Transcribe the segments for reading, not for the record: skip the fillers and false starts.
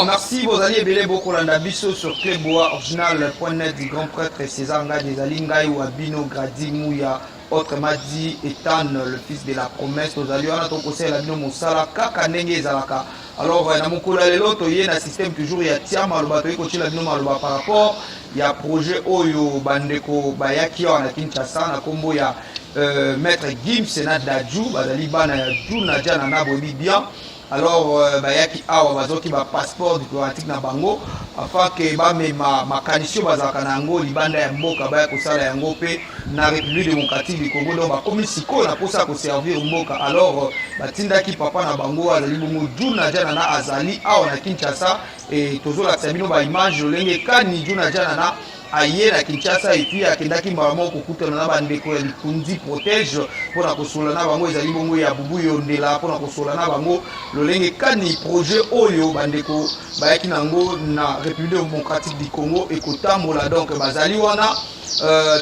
Bon, merci, vos alliés Belé Bokolanda Bisso sur Clébois, original.net du grand prêtre César Nga des Alingaï ou Abino Gradi Mouya, autre Madi Ethan, le fils de la promesse, aux alliés, on a ton conseil à Abino Moussala, Kaka Nenge Zalaka. Alors, dans mon collègue, l'autre, il y a un système toujours, il y a Tia Malouba, il y a Abino Malouba par rapport, il y a projet Oyo Bandeko Bayaki, on a Kinshasa, on a Combo, il y a Maître Gims, Sénat Dadjou, Badali Bana Yadjou, Nadia Nana Boli bien. Alors, bayaki awa bazoki ba passeport diplomatique na bango afin que ba me makanisio bazaka nango libanda ya mboka baya kosala yango pe na République démocratique du Congo donc ba komi siko na posa ko servir mboka. Alors batindaki papa na bango azali bongo Juna Jana na azali awa na Kinshasa et tozola sabino ba image lolenge kani Juna Jana na aye na Kinshasa et puis akendaki mbamo kokutana na bandeko ya likundi protège pour na kosola na bango ezali bongo ya bubu yondela pour na kosola na bango lolenge kani projet oyo bandeko bayaki nango na République démocratique du Congo et kotambola donc bazali wana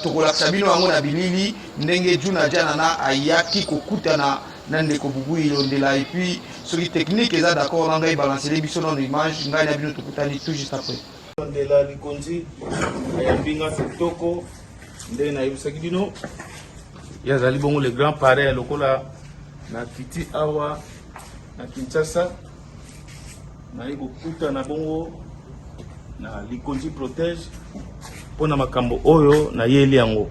tokolakisa bino yango na bilili ndenge Juna Jana na ayaki kokutana na ndeko bubu yondela et puis soki technique eza d'accord na ngai balancer biso na image ngai na bino tokutani tout juste après de la likonzi ayambinga kitoko nde nayebisaki bino yazali bongo le grand parrain ya lokola na kiti awa na Kinshasa naye kokuta na bongo na likonzi protège mpona makambo oyo nayeli yango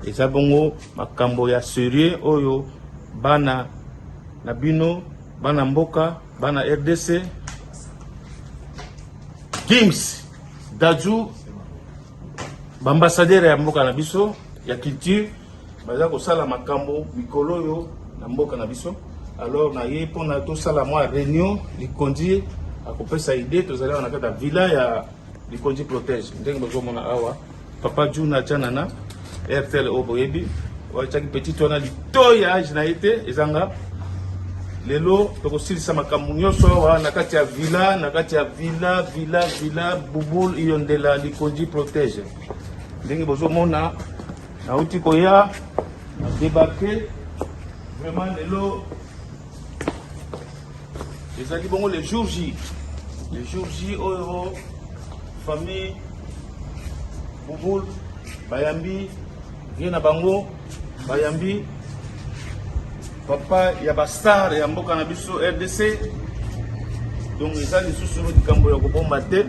eza bongo makambo ya sérieux oyo bana na bino bana mboka bana RDC Gims Dadjou bambassadeur ya mboka na biso ya culture baza kosala makambo mikolo yo na mboka na biso. Alors na ye pona to sala mwa réunion likondi akopesa idée tozali na kata villa ya likondi protège ndenge bozomona awa papa Juna Jana na RTL oboyebi wachaki petit wana litoya age na ete ezanga lelo tokosilisa makambo nyonso awa na kati ya villa bubul iyondela likondi protège ndenge bozomona nauti koya na débarquer vraiment lelo ezali bongo le jour J oyo famille bubul bayambi vie na bango bayambi papa ya bastar ya mboka na biso RDC donc eza lisusu likambo ya kobomba te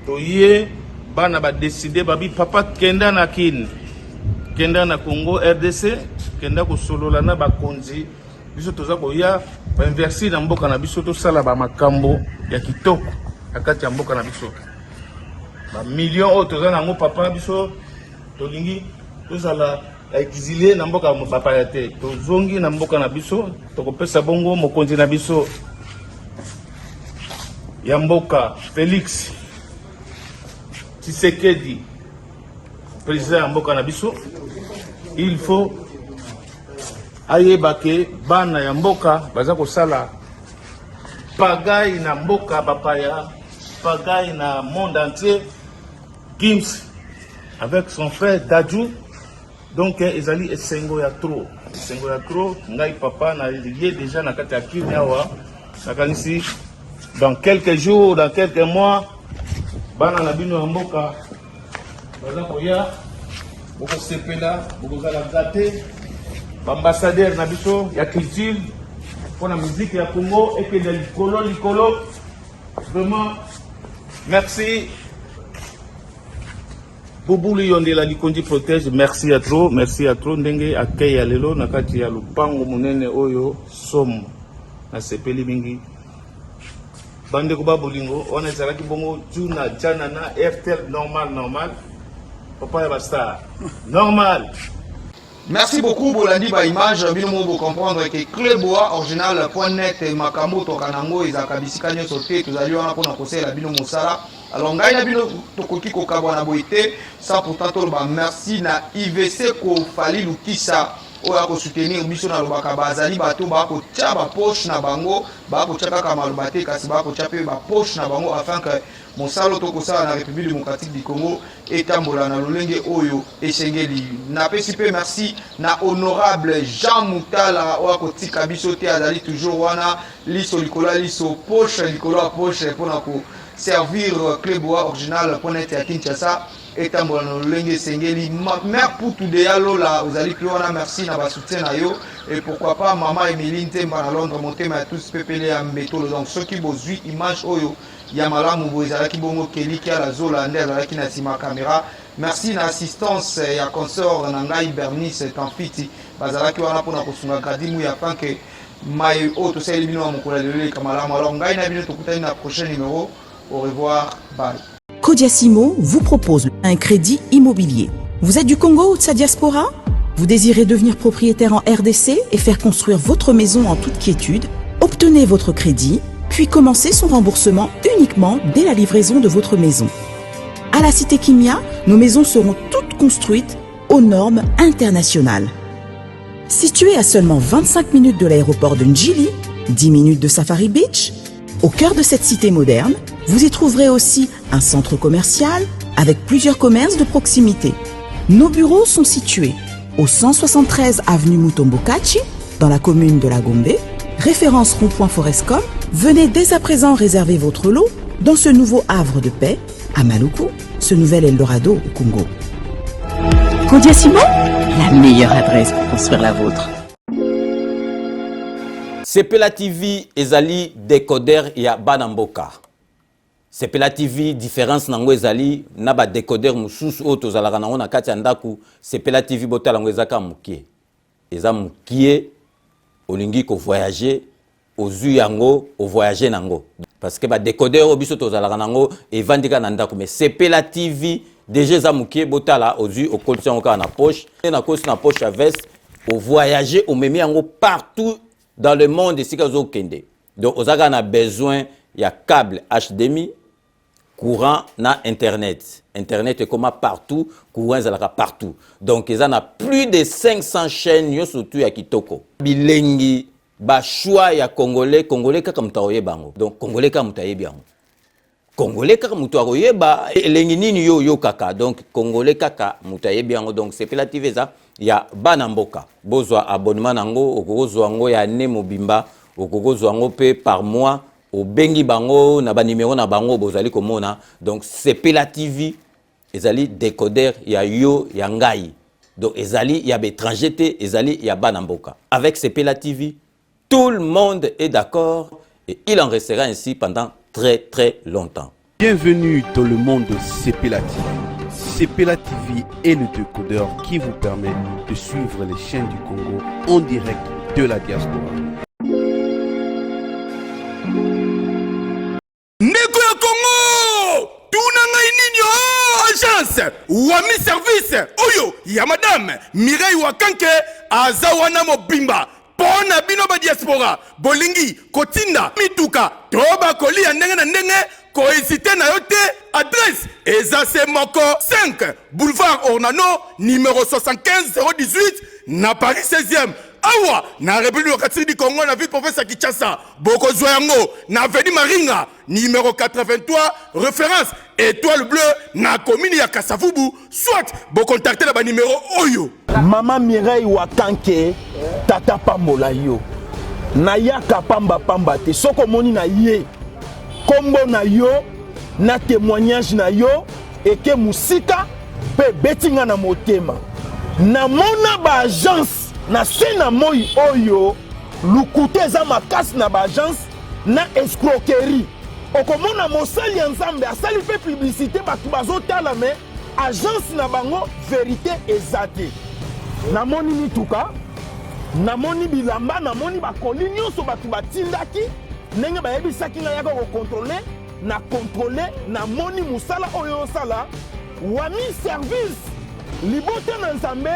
toye bana ba décider babi papa kenda na kin kenda na Congo RDC kenda kosolola na bakonzi biso toza koya ba investir na mboka na biso to sala ba makambo ya kitoko akati ya mboka na biso ba million o toza nango papa biso tolingi tozala exilé na mboka papa ya te tozongi na mboka na biso tokopesa bongo mokonzi na biso ya mboka Félix Tshisekedi président ya mboka na biso il faut ayeba ke bana ya mboka baza kosala pagaille na mboka bapaya pagaille na monde entier. Gims avec son frère Dadjou donc ezali esengo ya trop ngai papa na lié déjà na kati ya kini awa nakanisi dans quelques jours dans quelques mois bana na bino ya mboka baza koya bokosepela bokozala gâté ambassadeur na biso ya culture mpona musique ya Congo ekende likolo vraiment merci Bubuli yondela likondi protège merci à trop ndenge accueil ya lelo na kati ya lupango munene oyo somo na sepeli mingi bande ko babolingo wana ezalaki bongo Juna Jana na RTL normal papa ya bastar normal. Merci beaucoup Bolandi ba image bino mo comprendre que Clébois original.net makambo to kanango ezaka bisika nyonso te tozali wana pona kosela bino mosala. Alors ngai na bino tokoki kokabwa na boite ça pourtant to ba merci na IVC ko fali lukisa oya ko soutenir biso na lobaka bazali bato ba ko tia ba poche na bango ba ko tia kaka maloba te kasi ba ko tia pe ba poche na bango afin que mosala to kosala na République démocratique du Congo etambola na lolenge oyo esengeli. Napesi pe merci na honorable Jean Moutala oya ko tika biso te azali toujours wana liso likola liso poche likolo poche pona ko servir Clébois original.net à Kinshasa etambola na lolenge esengeli. Mère Poutou de Yalola ozali pe wana merci na ba soutien na yo et pourquoi pas maman Emeline Temba na Londres motema ya tous pepele ya mbetolo. Donc ceux qui bozui image oyo ya malamu bo ezalaki bongo keliki ala zola nde azalaki na sima caméra. Merci na assistance ya consort na ngai Bernice Tamfiti bazalaki wana pona kosunga kadimu ya fin que mai auto seli bino wa mokolo lelo kamalamu. Alors ngai na bino tokutani na prochain numéro. Au revoir, bye. Codiasimo vous propose un crédit immobilier. Vous êtes du Congo ou de sa diaspora? Vous désirez devenir propriétaire en RDC et faire construire votre maison en toute quiétude? Obtenez votre crédit, puis commencez son remboursement uniquement dès la livraison de votre maison. À la Cité Kimia, nos maisons seront toutes construites aux normes internationales. Situées à seulement 25 minutes de l'aéroport de Njili, 10 minutes de Safari Beach, au cœur de cette cité moderne, vous y trouverez aussi un centre commercial avec plusieurs commerces de proximité. Nos bureaux sont situés au 173 avenue Mutombokachi, dans la commune de la Gombe, référence rond-point Forescom. Venez dès à présent réserver votre lot dans ce nouveau havre de paix à Maluku, ce nouvel Eldorado au Congo. Codiasimo, la meilleure adresse pour construire la vôtre. Sepela TV ezali décodeur ya Banamboka. Sepela TV différence nango ezali na ba décodeur mususu o tozalaka nango na kati ya ndaku. Sepela TV botala nango ezaka mukie. Eza mukie olingi ko voyager ozu yango o voyager nango. Parce que ba décodeur obiso tozalaka nango evandika na ndaku mais Sepela TV déjà eza mukie botala ozu o kolisa yango na poche na kosi na poche à veste o voyager o memi yango partout dans le monde ici kazo kende. Donc on a besoin il y a câble HDMI, courant na internet. Internet est comme partout, courant est partout. Donc ils en a plus de 500 chaînes yo surtout ya kitoko. Bilengi ba choix ya congolais kaka mutaoye bango. Donc congolais kaka mutaye bango. Congolais kaka mutaoye ba elengi nini yo kaka. Donc congolais kaka mutaye bango. Donc c'est relative ça. Ya Banamboka bozwa abonnement nango okozwa ngo ya ne mobimba okozwa ngo pe par mois au bengi bango na ba numéro na bango bozali komona. Donc Sepela TV ezali décodeur ya yo ya ngai. Donc ezali ya étranger te ezali ya Banamboka. Avec Sepela TV tout le monde est d'accord et il en restera ainsi pendant très longtemps. Bienvenue dans le monde de Sepela TV. Sepela TV est le décodeur qui vous permet de suivre les chaînes du Congo en direct de la diaspora. Ndeko ya Congo, tunanga ininyo agence Wami service oyo ya madame Mireille Wakanke azawana mobimba pona bino ba diaspora bolingi kotinda mituka toba kolia ndenge na ndenge kohésiter na yote. Adresse Ezase Moko 5 boulevard Ornano numéro 75 018 na Paris 16e. Awa na République démocratique du Congo na ville province ya Kinshasa. Boko Zoyango na avenue Maringa numéro 83 référence étoile bleue na commune ya Kasavubu. Soit bo contacter na ba numéro oyo. Maman Mireille Wakanke tata pambola yo. Na yaka pamba te soko moni na ye. Kombo na yo na témoignage na yo eke musika pe betinga na motema. Na mona ba agence na sena moi oyo lukute za makasi na ba agence na escroquerie. Okomona mosali ya Nzambe asali pe publicité batu bazotala me agence na bango vérité ezate. Na moni mituka, na moni bilamba, na moni bakoli nyonso batu batindaki ndenge bayebisaki nga yaka kokontrole na kontrole na moni musala oyo sala Wami service libote na Nzambe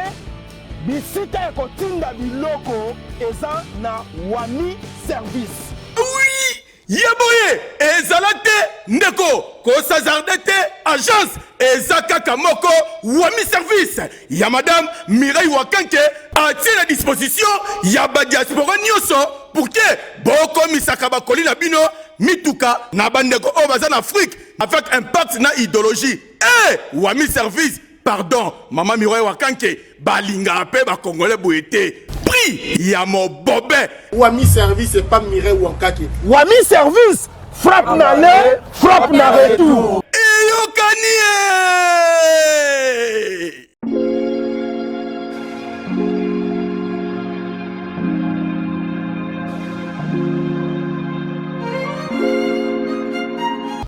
bisika ya kotinda biloko eza na Wami service. Oui, Yaboye ezalate ndeko kosazardete agence ezaka kamoko wami service ya madame Mireille Wakanke atie la disposition ya ba diaspora nyoso pour que boko misaka bakoli na bino mituka na bandeko o baza na Afrique avec impact na idéologie wami service pardon maman Mireille Wakanke balinga pe ba congolais boete prix ya mobobe Wami service et pas Mireille Wankake. Wami service frappe na le, frappe na retour.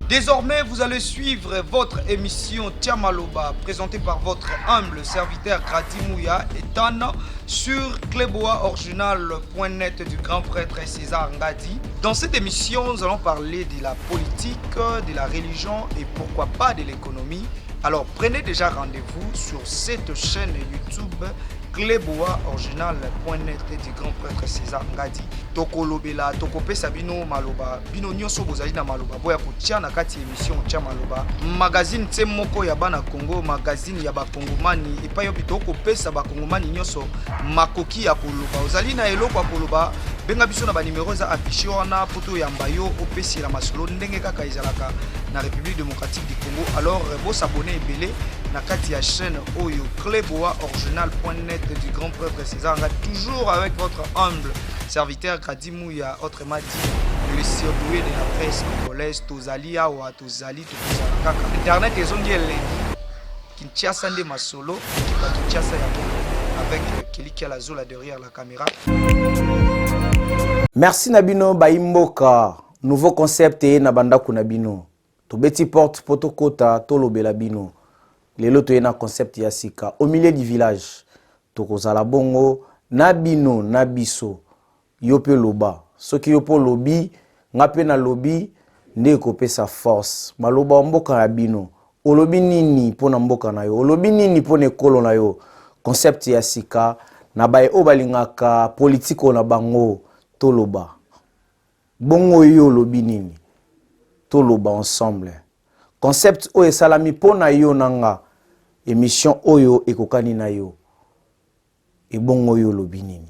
Désormais, vous allez suivre votre émission Tiamaloba, présentée par votre humble serviteur Grady Mouya et Tan sur cleboaoriginal.net du grand prêtre César Ngadi. Dans cette émission, nous allons parler de la politique, de la religion et pourquoi pas de l'économie. Alors prenez déjà rendez-vous sur cette chaîne YouTube cleboaoriginal.net du grand prêtre César Ngadi. Toko lobela, toko pesa bino maloba, bino nyonso bozali na maloba. Boya kutia na kati émission tia maloba. Magazine Tsemoko ya bana Congo, magazine ya ba Kongomani et pa yo bitoko pesa ba Kongomani nyonso makoki ya koloba. Ozali na eloko ya koloba, benga biso na ba numéro za affiché wana poto ya mbayo opesi la masolo ndenge kaka ezalaka na République démocratique du Congo. Alors bo s'abonner ebele na kati ya chaîne Oyo cleboaoriginal.net du grand prêtre César Ngadi, toujours avec votre humble serviteur Grady Mouya, autrement dit le surdoué de la presse congolaise. Tozali awa tozali tozala kaka internet ezongi elengi Kinshasa nde masolo Kinshasa ya bongo avec Keliki Alazola derrière la caméra. Merci Nabino Baimboka, nouveau concept et Nabanda Kunabino. To beti porte potokota tolobela bino. Lelo to na concept ya sika au milieu du village. Tokozala bongo nabino nabiso yope loba. Soki yopo lobi ngape na lobi nde kopesa force. Maloba mboka ya bino. Olobi nini pona mboka na yo. Olobi nini pona ekolo na yo. Concept ya sika na bae obalingaka politiko na bango toloba. Bongo yo lobi nini. Toloba ensemble. Concept oyo salami pona yo nanga émission oyo ekokani na yo. E bongo yo lobi nini.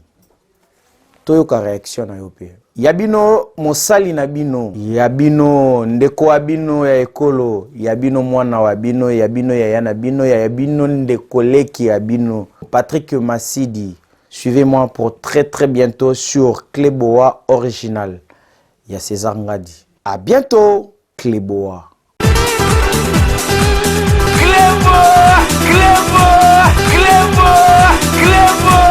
Toyoka réaction na yo pe. Yabino mosali na bino, yabino ndeko abino ya ekolo, yabino mwana wa bino, yabino ya yana bino, yabino ndeko leki yabino. Patrick Massidi, suivez-moi pour très bientôt sur Cleboa Original. Ya César Ngadi. À bientôt, Cleboa. Cleboa, Cleboa, Cleboa, Cleboa.